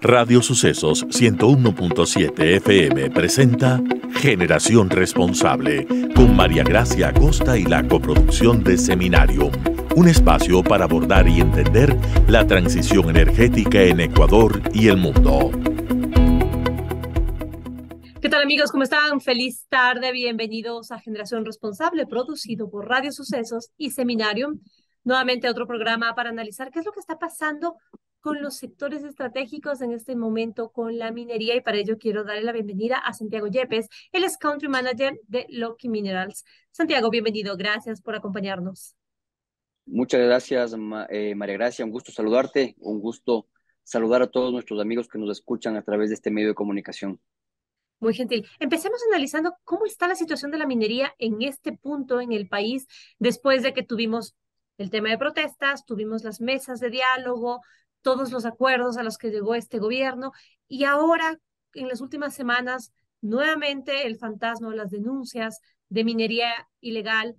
Radio Sucesos 101.7 FM presenta Generación Responsable con María Gracia Acosta y la coproducción de Seminarium, un espacio para abordar y entender la transición energética en Ecuador y el mundo. ¿Qué tal, amigos? ¿Cómo están? Feliz tarde, bienvenidos a Generación Responsable, producido por Radio Sucesos y Seminarium. Nuevamente otro programa para analizar qué es lo que está pasando con los sectores estratégicos en este momento con la minería, y para ello quiero darle la bienvenida a Santiago Yepes. Él es Country Manager de Lucky Minerals. Santiago, bienvenido. Gracias por acompañarnos. Muchas gracias, María Gracia. Un gusto saludarte, un gusto saludar a todos nuestros amigos que nos escuchan a través de este medio de comunicación. Muy gentil. Empecemos analizando cómo está la situación de la minería en este punto en el país, después de que tuvimos el tema de protestas, tuvimos las mesas de diálogo, todos los acuerdos a los que llegó este gobierno, y ahora, en las últimas semanas, nuevamente el fantasma o las denuncias de minería ilegal,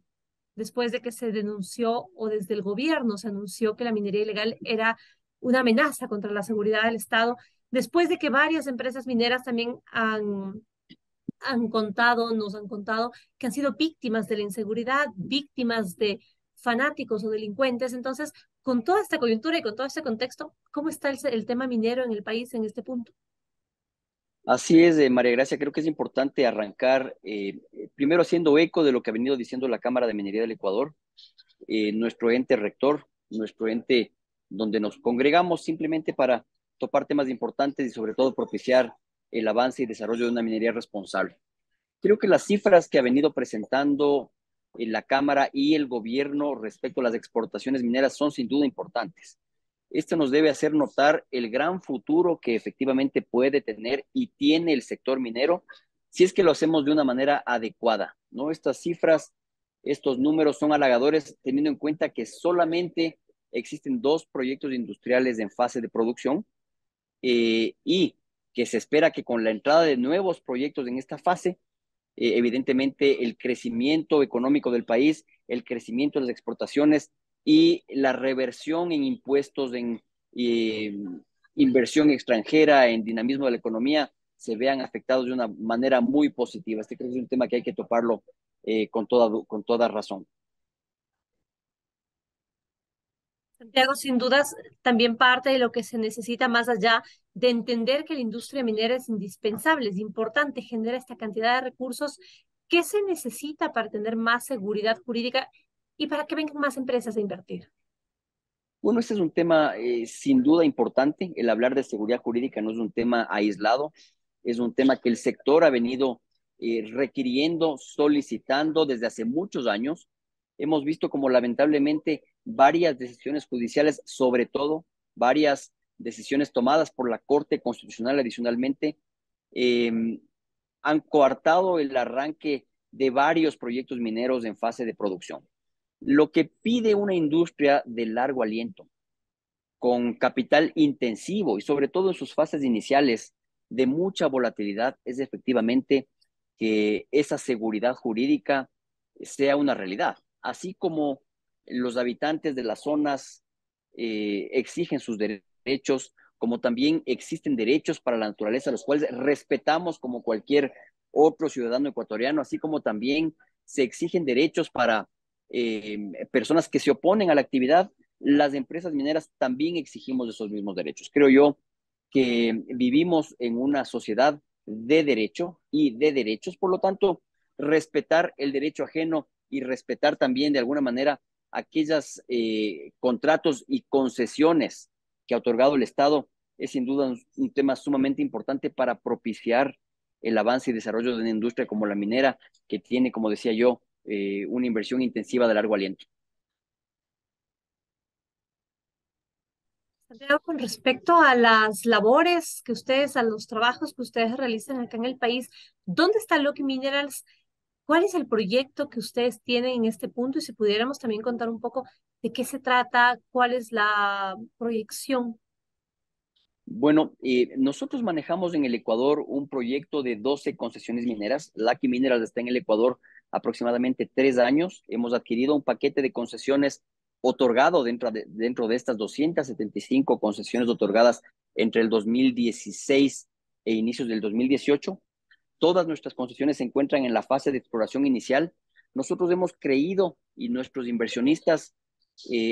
después de que se denunció o desde el gobierno se anunció que la minería ilegal era una amenaza contra la seguridad del Estado, después de que varias empresas mineras también nos han contado que han sido víctimas de la inseguridad, víctimas de fanáticos o delincuentes. Entonces, con toda esta coyuntura y con todo este contexto, ¿cómo está el tema minero en el país en este punto? Así es, María Gracia, creo que es importante arrancar primero haciendo eco de lo que ha venido diciendo la Cámara de Minería del Ecuador, nuestro ente rector, nuestro ente donde nos congregamos simplemente para topar temas importantes y sobre todo propiciar el avance y desarrollo de una minería responsable. Creo que las cifras que ha venido presentando la Cámara y el gobierno respecto a las exportaciones mineras son sin duda importantes. Esto nos debe hacer notar el gran futuro que efectivamente puede tener y tiene el sector minero si es que lo hacemos de una manera adecuada, ¿no? Estas cifras, estos números son halagadores teniendo en cuenta que solamente existen 2 proyectos industriales en fase de producción y que se espera que con la entrada de nuevos proyectos en esta fase, evidentemente el crecimiento económico del país, el crecimiento de las exportaciones y la reversión en impuestos, en inversión extranjera, en dinamismo de la economía, se vean afectados de una manera muy positiva. Este creo que es un tema que hay que toparlo con toda razón. Santiago, sin dudas, también parte de lo que se necesita más allá de entender que la industria minera es indispensable, es importante, genera esta cantidad de recursos. ¿Qué se necesita para tener más seguridad jurídica y para que vengan más empresas a invertir? Bueno, este es un tema sin duda importante. El hablar de seguridad jurídica no es un tema aislado, es un tema que el sector ha venido requiriendo, solicitando desde hace muchos años. Hemos visto como lamentablemente varias decisiones judiciales, sobre todo varias decisiones tomadas por la Corte Constitucional adicionalmente, eh, han coartado el arranque de varios proyectos mineros en fase de producción. Lo que pide una industria de largo aliento, con capital intensivo y sobre todo en sus fases iniciales de mucha volatilidad, es efectivamente que esa seguridad jurídica sea una realidad. Así como los habitantes de las zonas exigen sus derechos, como también existen derechos para la naturaleza, los cuales respetamos como cualquier otro ciudadano ecuatoriano, así como también se exigen derechos para personas que se oponen a la actividad, las empresas mineras también exigimos esos mismos derechos. Creo yo que vivimos en una sociedad de derecho y de derechos, por lo tanto, respetar el derecho ajeno y respetar también de alguna manera aquellos contratos y concesiones que ha otorgado el Estado es sin duda un tema sumamente importante para propiciar el avance y desarrollo de una industria como la minera, que tiene, como decía yo, una inversión intensiva de largo aliento. Santiago, con respecto a las labores que ustedes, a los trabajos que ustedes realizan acá en el país, ¿dónde está Lucky Minerals? ¿Cuál es el proyecto que ustedes tienen en este punto? Y si pudiéramos también contar un poco de qué se trata, cuál es la proyección. Bueno, nosotros manejamos en el Ecuador un proyecto de 12 concesiones mineras. Lucky Minerals está en el Ecuador aproximadamente 3 años. Hemos adquirido un paquete de concesiones otorgado dentro de estas 275 concesiones otorgadas entre el 2016 e inicios del 2018. Todas nuestras concesiones se encuentran en la fase de exploración inicial. Nosotros hemos creído y nuestros inversionistas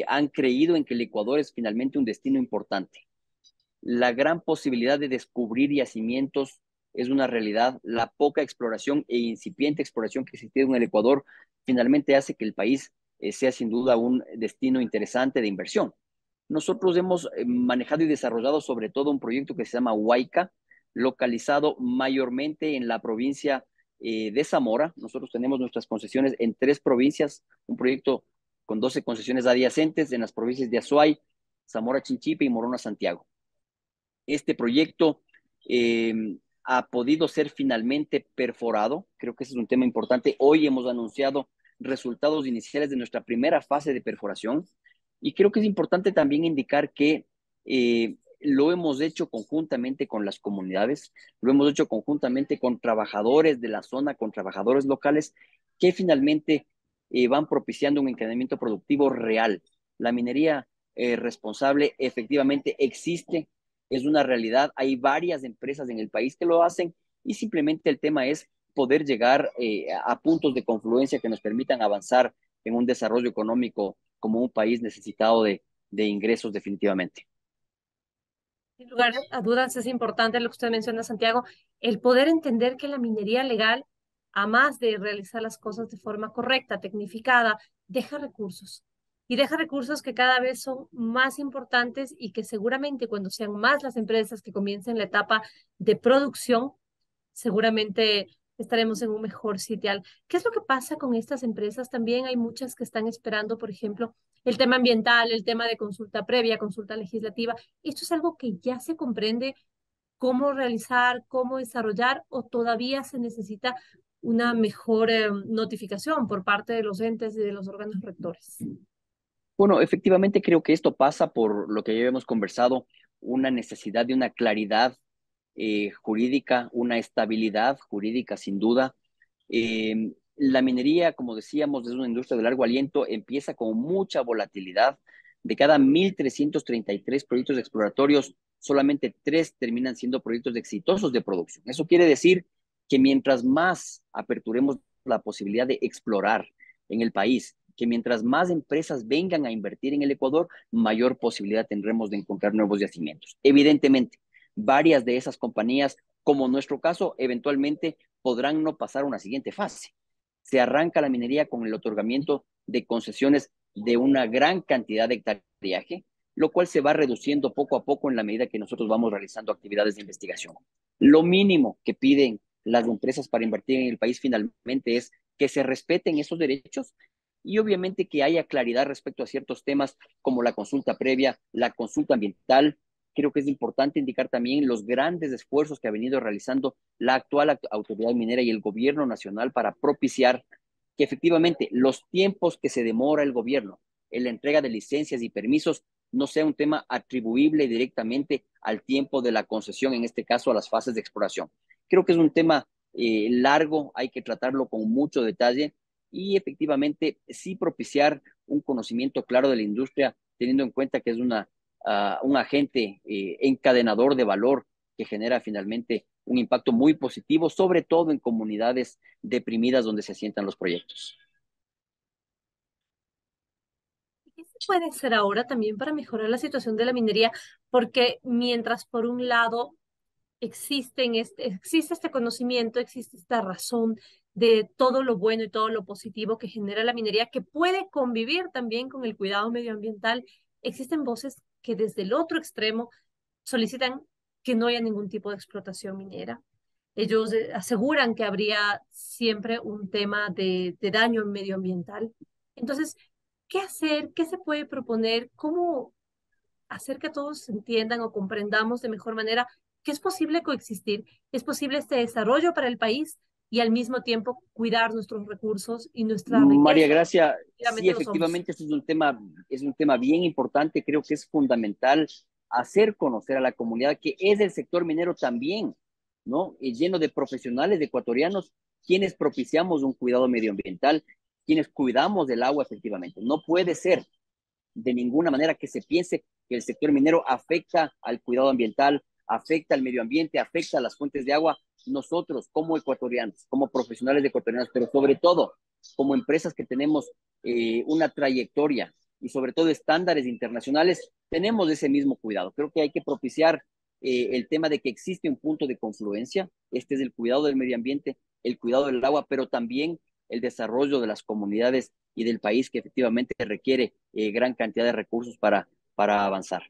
han creído en que el Ecuador es finalmente un destino importante. La gran posibilidad de descubrir yacimientos es una realidad. La poca exploración e incipiente exploración que existe en el Ecuador finalmente hace que el país sea sin duda un destino interesante de inversión. Nosotros hemos manejado y desarrollado sobre todo un proyecto que se llama Huayca, localizado mayormente en la provincia de Zamora. Nosotros tenemos nuestras concesiones en 3 provincias, un proyecto con 12 concesiones adyacentes en las provincias de Azuay, Zamora Chinchipe y Morona Santiago. Este proyecto ha podido ser finalmente perforado. Creo que ese es un tema importante. Hoy hemos anunciado resultados iniciales de nuestra primera fase de perforación y creo que es importante también indicar que lo hemos hecho conjuntamente con las comunidades, lo hemos hecho conjuntamente con trabajadores de la zona, con trabajadores locales que finalmente van propiciando un encadenamiento productivo real. La minería responsable efectivamente existe, es una realidad. Hay varias empresas en el país que lo hacen y simplemente el tema es poder llegar a puntos de confluencia que nos permitan avanzar en un desarrollo económico como un país necesitado de ingresos definitivamente. Sin lugar a dudas es importante lo que usted menciona, Santiago, el poder entender que la minería legal, a más de realizar las cosas de forma correcta, tecnificada, deja recursos. Y deja recursos que cada vez son más importantes y que seguramente cuando sean más las empresas que comiencen la etapa de producción, seguramente estaremos en un mejor sitial. ¿Qué es lo que pasa con estas empresas? También hay muchas que están esperando, por ejemplo, el tema ambiental, el tema de consulta previa, consulta legislativa. ¿Esto es algo que ya se comprende cómo realizar, cómo desarrollar o todavía se necesita una mejor notificación por parte de los entes y de los órganos rectores? Bueno, efectivamente creo que esto pasa por lo que ya hemos conversado, una necesidad de una claridad jurídica, una estabilidad jurídica sin duda. La minería, como decíamos, es una industria de largo aliento, empieza con mucha volatilidad. De cada 1.333 proyectos exploratorios, solamente 3 terminan siendo proyectos exitosos de producción. Eso quiere decir que mientras más aperturemos la posibilidad de explorar en el país, que mientras más empresas vengan a invertir en el Ecuador, mayor posibilidad tendremos de encontrar nuevos yacimientos. Evidentemente, varias de esas compañías, como en nuestro caso, eventualmente podrán no pasar a una siguiente fase. Se arranca la minería con el otorgamiento de concesiones de una gran cantidad de hectareaje, lo cual se va reduciendo poco a poco en la medida que nosotros vamos realizando actividades de investigación. Lo mínimo que piden las empresas para invertir en el país finalmente es que se respeten esos derechos y obviamente que haya claridad respecto a ciertos temas como la consulta previa, la consulta ambiental. Creo que es importante indicar también los grandes esfuerzos que ha venido realizando la actual autoridad minera y el gobierno nacional para propiciar que efectivamente los tiempos que se demora el gobierno en la entrega de licencias y permisos no sea un tema atribuible directamente al tiempo de la concesión, en este caso a las fases de exploración. Creo que es un tema largo, hay que tratarlo con mucho detalle y efectivamente sí propiciar un conocimiento claro de la industria, teniendo en cuenta que es un agente encadenador de valor que genera finalmente un impacto muy positivo, sobre todo en comunidades deprimidas donde se asientan los proyectos. ¿Qué se puede hacer ahora también para mejorar la situación de la minería? Porque mientras por un lado existe este conocimiento, existe esta razón de todo lo bueno y todo lo positivo que genera la minería, que puede convivir también con el cuidado medioambiental. Existen voces que desde el otro extremo solicitan que no haya ningún tipo de explotación minera. Ellos aseguran que habría siempre un tema de daño medioambiental. Entonces, ¿qué hacer? ¿Qué se puede proponer? ¿Cómo hacer que todos entiendan o comprendamos de mejor manera que es posible coexistir, es posible este desarrollo para el país y al mismo tiempo cuidar nuestros recursos y nuestra María riqueza? Gracia, sí, Efectivamente lo somos. efectivamente, este es un tema bien importante. Creo que es fundamental hacer conocer a la comunidad que es el sector minero también, ¿no? Lleno de profesionales ecuatorianos, quienes propiciamos un cuidado medioambiental, quienes cuidamos del agua efectivamente. No puede ser de ninguna manera que se piense que el sector minero afecta al cuidado ambiental, afecta al medio ambiente, afecta a las fuentes de agua. Nosotros como ecuatorianos, como profesionales ecuatorianos, pero sobre todo como empresas que tenemos una trayectoria y sobre todo estándares internacionales, tenemos ese mismo cuidado. Creo que hay que propiciar el tema de que existe un punto de confluencia. Este es el cuidado del medio ambiente, el cuidado del agua, pero también el desarrollo de las comunidades y del país que efectivamente requiere gran cantidad de recursos para avanzar.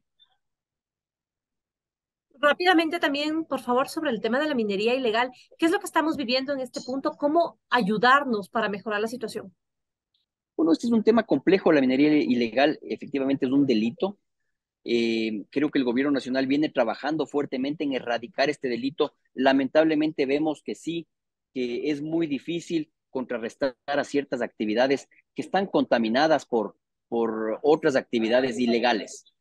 Rápidamente también, por favor, sobre el tema de la minería ilegal. ¿Qué es lo que estamos viviendo en este punto? ¿Cómo ayudarnos para mejorar la situación? Bueno, este es un tema complejo. La minería ilegal efectivamente es un delito. Creo que el gobierno nacional viene trabajando fuertemente en erradicar este delito. Lamentablemente vemos que sí, que es muy difícil contrarrestar a ciertas actividades que están contaminadas por otras actividades ilegales.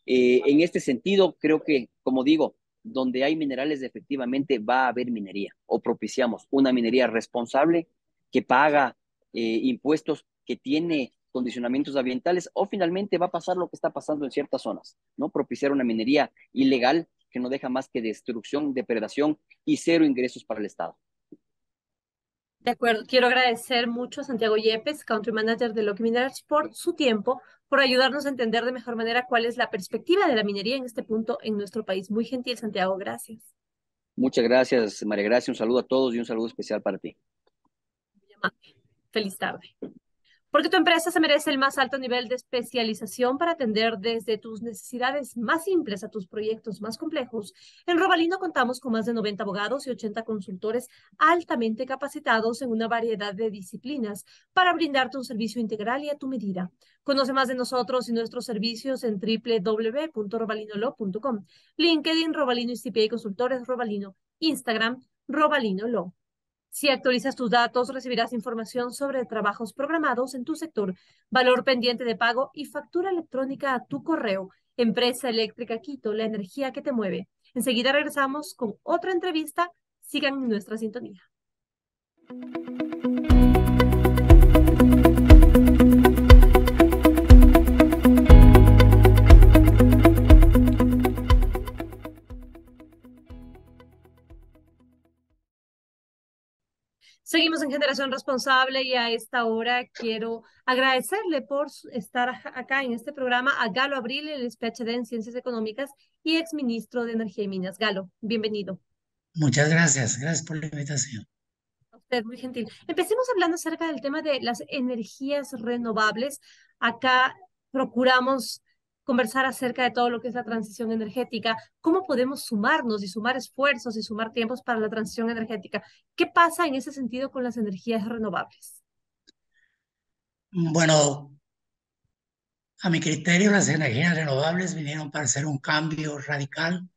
En este sentido, creo que, como digo, donde hay minerales efectivamente va a haber minería o propiciamos una minería responsable que paga impuestos, que tiene condicionamientos ambientales o finalmente va a pasar lo que está pasando en ciertas zonas, ¿no? Propiciar una minería ilegal que no deja más que destrucción, depredación y cero ingresos para el Estado. De acuerdo, quiero agradecer mucho a Santiago Yepes, Country Manager de Lucky Minerals, por su tiempo, por ayudarnos a entender de mejor manera cuál es la perspectiva de la minería en este punto en nuestro país. Muy gentil, Santiago, gracias. Muchas gracias, María Gracia. Un saludo a todos y un saludo especial para ti. Muy amable. Feliz tarde. Porque tu empresa se merece el más alto nivel de especialización para atender desde tus necesidades más simples a tus proyectos más complejos. En Robalino contamos con más de 90 abogados y 80 consultores altamente capacitados en una variedad de disciplinas para brindarte un servicio integral y a tu medida. Conoce más de nosotros y nuestros servicios en www.robalinolo.com. LinkedIn, Robalino y CPA Consultores, Robalino. Instagram, Robalino Law. Si actualizas tus datos, recibirás información sobre trabajos programados en tu sector, valor pendiente de pago y factura electrónica a tu correo. Empresa Eléctrica Quito, la energía que te mueve. Enseguida regresamos con otra entrevista. Sigan en nuestra sintonía. Seguimos en Generación Responsable y a esta hora quiero agradecerle por estar acá en este programa a Galo Abril, el PhD en Ciencias Económicas y exministro de Energía y Minas. Galo, bienvenido. Muchas gracias, gracias por la invitación. A usted, muy gentil. Empecemos hablando acerca del tema de las energías renovables. Acá procuramos conversar acerca de todo lo que es la transición energética, cómo podemos sumarnos y sumar esfuerzos y sumar tiempos para la transición energética. ¿Qué pasa en ese sentido con las energías renovables? Bueno, a mi criterio, las energías renovables vinieron para hacer un cambio radical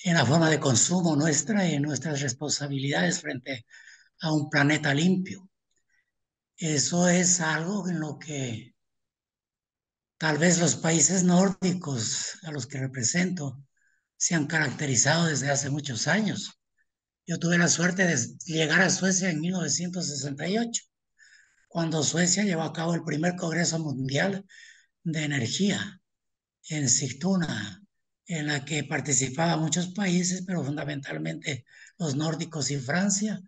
en la forma de consumo nuestra y en nuestras responsabilidades frente a un planeta limpio. Eso es algo en lo que tal vez los países nórdicos a los que represento se han caracterizado desde hace muchos años. Yo tuve la suerte de llegar a Suecia en 1968, cuando Suecia llevó a cabo el primer Congreso Mundial de Energía en Sigtuna, en la que participaban muchos países, pero fundamentalmente los nórdicos y Francia,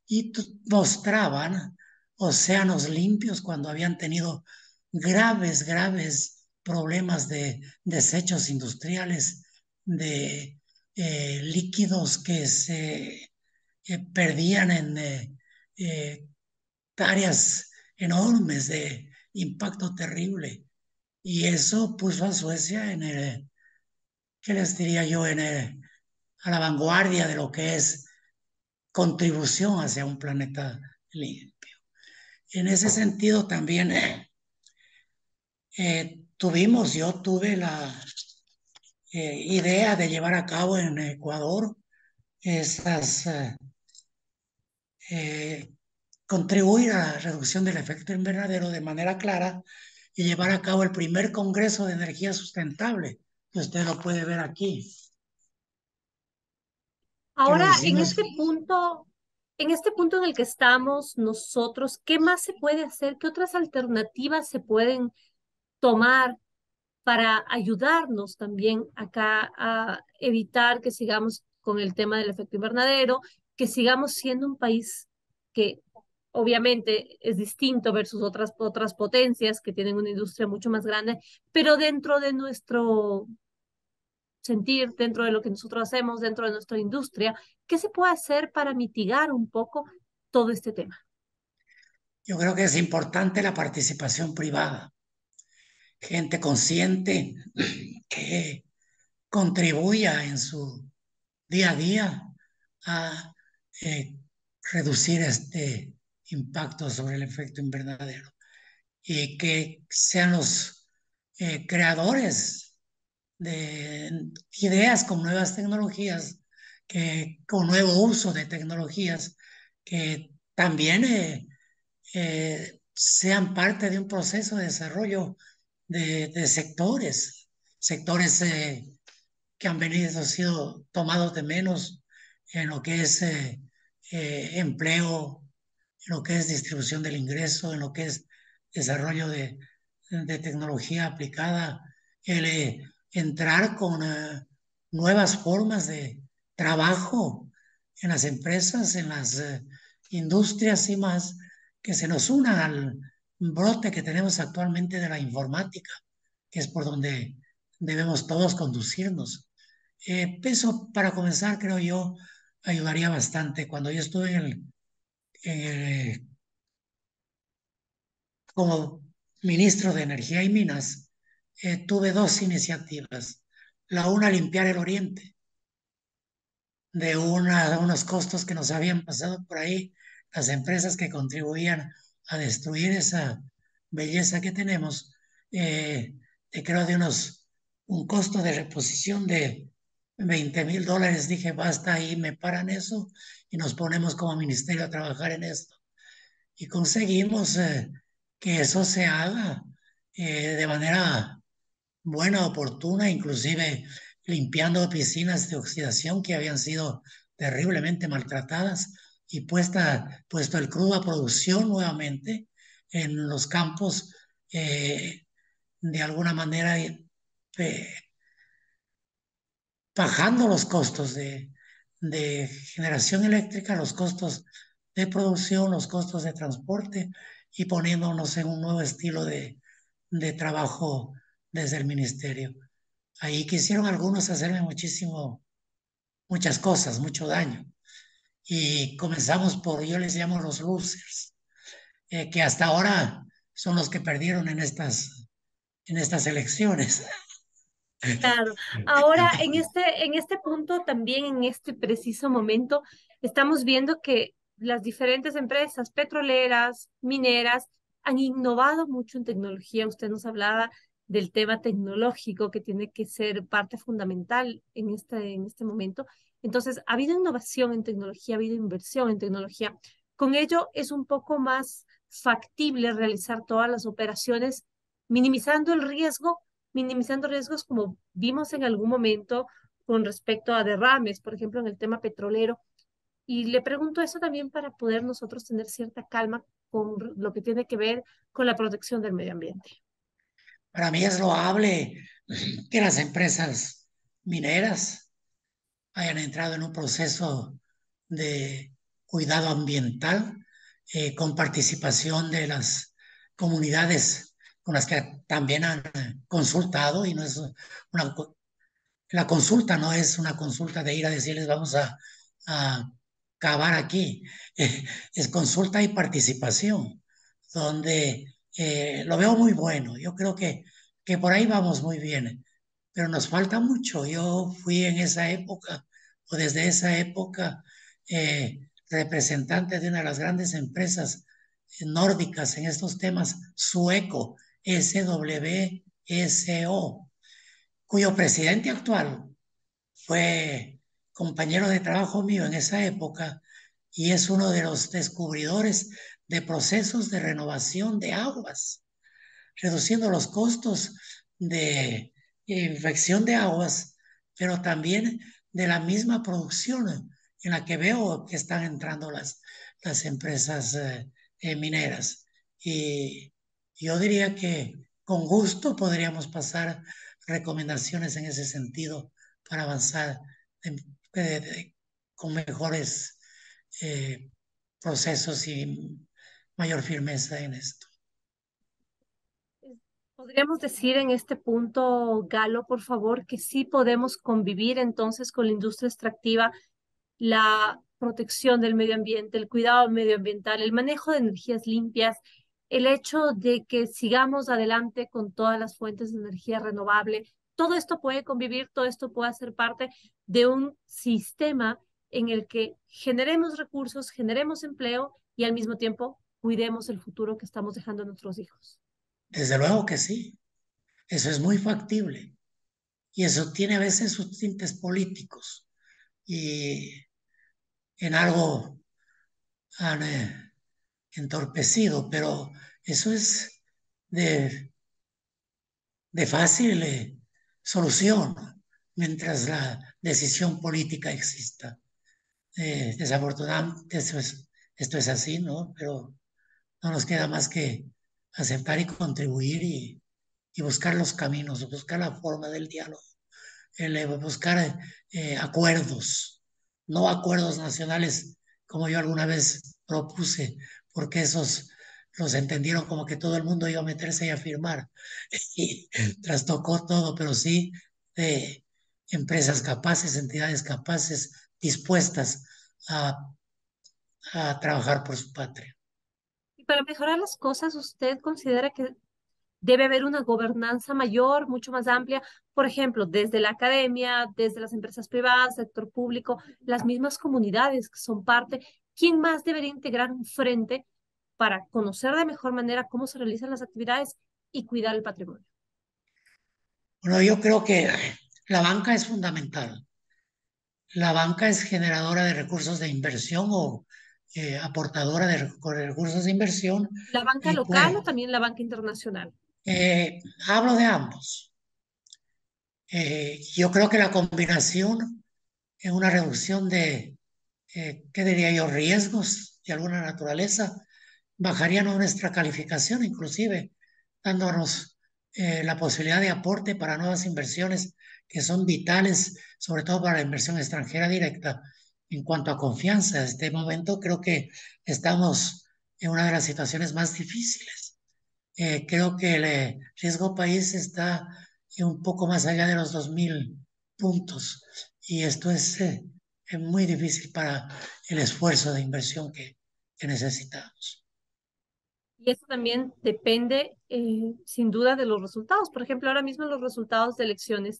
y mostraban océanos limpios cuando habían tenido graves problemas de desechos industriales, de líquidos que se perdían en áreas enormes de impacto terrible. Y eso puso a Suecia en ¿qué les diría yo? A la vanguardia de lo que es contribución hacia un planeta limpio. En ese sentido también yo tuve la idea de llevar a cabo en Ecuador esas contribuir a la reducción del efecto invernadero de manera clara y llevar a cabo el primer Congreso de Energía Sustentable, que usted lo puede ver aquí. Que lo Ahora, hicimos. en este punto en el que estamos nosotros, ¿qué más se puede hacer? ¿Qué otras alternativas se pueden tomar para ayudarnos también acá a evitar que sigamos con el tema del efecto invernadero, que sigamos siendo un país que obviamente es distinto versus otras potencias que tienen una industria mucho más grande, pero dentro de nuestro sentir, dentro de lo que nosotros hacemos, dentro de nuestra industria, ¿qué se puede hacer para mitigar un poco todo este tema? Yo creo que es importante la participación privada, gente consciente que contribuya en su día a día a eh, reducir este impacto sobre el efecto invernadero y que sean los creadores de ideas con nuevas tecnologías, que, con nuevo uso de tecnologías, que también sean parte de un proceso de desarrollo de sectores, sectores que han venido, sido tomados de menos en lo que es empleo, en lo que es distribución del ingreso, en lo que es desarrollo de tecnología aplicada, el entrar con nuevas formas de trabajo en las empresas, en las industrias y más, que se nos unan al brote que tenemos actualmente de la informática, que es por donde debemos todos conducirnos. Eso, para comenzar, creo yo, ayudaría bastante. Cuando yo estuve en como ministro de Energía y Minas, tuve dos iniciativas. La una, limpiar el oriente de unos costos que nos habían pasado por ahí, las empresas que contribuían a destruir esa belleza que tenemos, creo de un costo de reposición de $20,000. Dije, basta ahí, me paran eso y nos ponemos como ministerio a trabajar en esto. Y conseguimos que eso se haga de manera buena, oportuna, inclusive limpiando piscinas de oxidación que habían sido terriblemente maltratadas y puesto el crudo a producción nuevamente en los campos, de alguna manera bajando los costos de generación eléctrica, los costos de producción, los costos de transporte y poniéndonos en un nuevo estilo de trabajo desde el ministerio. Ahí quisieron algunos hacerme muchas cosas, mucho daño. Y comenzamos por, yo les llamo los losers, que hasta ahora son los que perdieron en estas elecciones. Claro. Ahora, en este punto, también en este preciso momento, estamos viendo que las diferentes empresas petroleras, mineras, han innovado mucho en tecnología. Usted nos hablaba del tema tecnológico que tiene que ser parte fundamental en este momento. Entonces, ha habido innovación en tecnología, ha habido inversión en tecnología. Con ello es un poco más factible realizar todas las operaciones, minimizando el riesgo, minimizando riesgos como vimos en algún momento con respecto a derrames, por ejemplo, en el tema petrolero. Y le pregunto eso también para poder nosotros tener cierta calma con lo que tiene que ver con la protección del medio ambiente. Para mí es loable que las empresas mineras hayan entrado en un proceso de cuidado ambiental con participación de las comunidades con las que también han consultado y no es una, la consulta no es una consulta de ir a decirles vamos a cavar aquí, es consulta y participación, donde lo veo muy bueno. Yo creo que por ahí vamos muy bien, pero nos falta mucho. Yo fui en esa época, o desde esa época, representante de una de las grandes empresas nórdicas en estos temas, Sueco, SWSO, cuyo presidente actual fue compañero de trabajo mío en esa época y es uno de los descubridores de procesos de renovación de aguas, reduciendo los costos de infección de aguas, pero también de la misma producción en la que veo que están entrando las empresas mineras. Y yo diría que con gusto podríamos pasar recomendaciones en ese sentido para avanzar con mejores procesos y mayor firmeza en esto. Podríamos decir en este punto, Galo, por favor, que sí podemos convivir entonces con la industria extractiva, la protección del medio ambiente, el cuidado medioambiental, el manejo de energías limpias, el hecho de que sigamos adelante con todas las fuentes de energía renovable. Todo esto puede convivir, todo esto puede ser parte de un sistema en el que generemos recursos, generemos empleo y al mismo tiempo cuidemos el futuro que estamos dejando a nuestros hijos. Desde luego que sí, eso es muy factible y eso tiene a veces sus tintes políticos y en algo han entorpecido, pero eso es de fácil solución mientras la decisión política exista. Desafortunadamente esto es así, ¿no? Pero no nos queda más que aceptar y contribuir y buscar los caminos, buscar la forma del diálogo, buscar acuerdos, no acuerdos nacionales como yo alguna vez propuse, porque esos los entendieron como que todo el mundo iba a meterse y a firmar y trastocó todo, pero sí de empresas capaces, entidades capaces, dispuestas a, a trabajar por su patria. Y para mejorar las cosas, ¿usted considera que debe haber una gobernanza mayor, mucho más amplia? Por ejemplo, desde la academia, desde las empresas privadas, sector público, las mismas comunidades que son parte. ¿Quién más debería integrar un frente para conocer de mejor manera cómo se realizan las actividades y cuidar el patrimonio? Bueno, yo creo que la banca es fundamental. La banca es generadora de recursos de inversión o aportadora de recursos de inversión ¿La banca y local o pues también la banca internacional? hablo de ambos. Yo creo que la combinación en una reducción de, ¿qué diría yo?, riesgos de alguna naturaleza, bajarían nuestra calificación, inclusive dándonos la posibilidad de aporte para nuevas inversiones que son vitales, sobre todo para la inversión extranjera directa. En cuanto a confianza, en este momento creo que estamos en una de las situaciones más difíciles. Creo que el riesgo país está un poco más allá de los 2.000 puntos y esto es muy difícil para el esfuerzo de inversión que necesitamos. Y eso también depende, sin duda, de los resultados. Por ejemplo, ahora mismo los resultados de elecciones.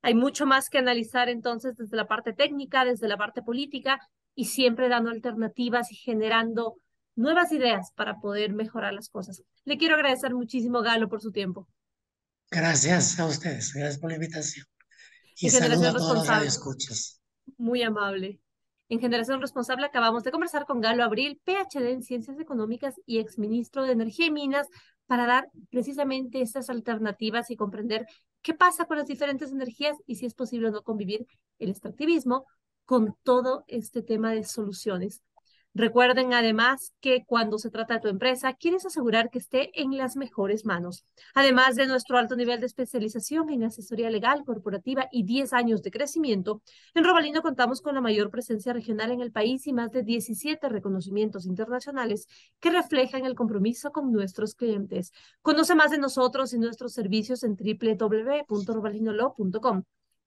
Hay mucho más que analizar entonces desde la parte técnica, desde la parte política y siempre dando alternativas y generando nuevas ideas para poder mejorar las cosas. Le quiero agradecer muchísimo, Galo, por su tiempo. Gracias a ustedes, gracias por la invitación y En saludo Generación a todos los Responsable. radioescuchas. Muy amable. En Generación Responsable acabamos de conversar con Galo Abril, PhD en Ciencias Económicas y exministro de Energía y Minas, para dar precisamente estas alternativas y comprender qué pasa con las diferentes energías y si es posible o no convivir el extractivismo con todo este tema de soluciones. Recuerden además que cuando se trata de tu empresa, quieres asegurar que esté en las mejores manos. Además de nuestro alto nivel de especialización en asesoría legal, corporativa y 10 años de crecimiento, en Robalino contamos con la mayor presencia regional en el país y más de 17 reconocimientos internacionales que reflejan el compromiso con nuestros clientes. Conoce más de nosotros y nuestros servicios en www.robalinolaw.com.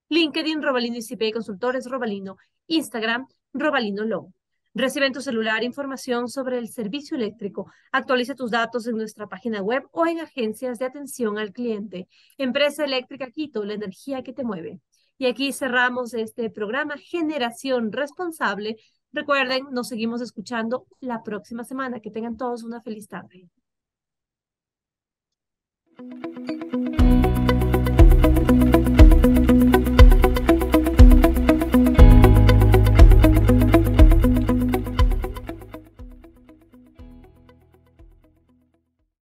LinkedIn, Robalino ICP Consultores Robalino. Instagram, Robalino Law. Recibe en tu celular información sobre el servicio eléctrico. Actualiza tus datos en nuestra página web o en agencias de atención al cliente. Empresa Eléctrica Quito, la energía que te mueve. Y aquí cerramos este programa Generación Responsable. Recuerden, nos seguimos escuchando la próxima semana. Que tengan todos una feliz tarde.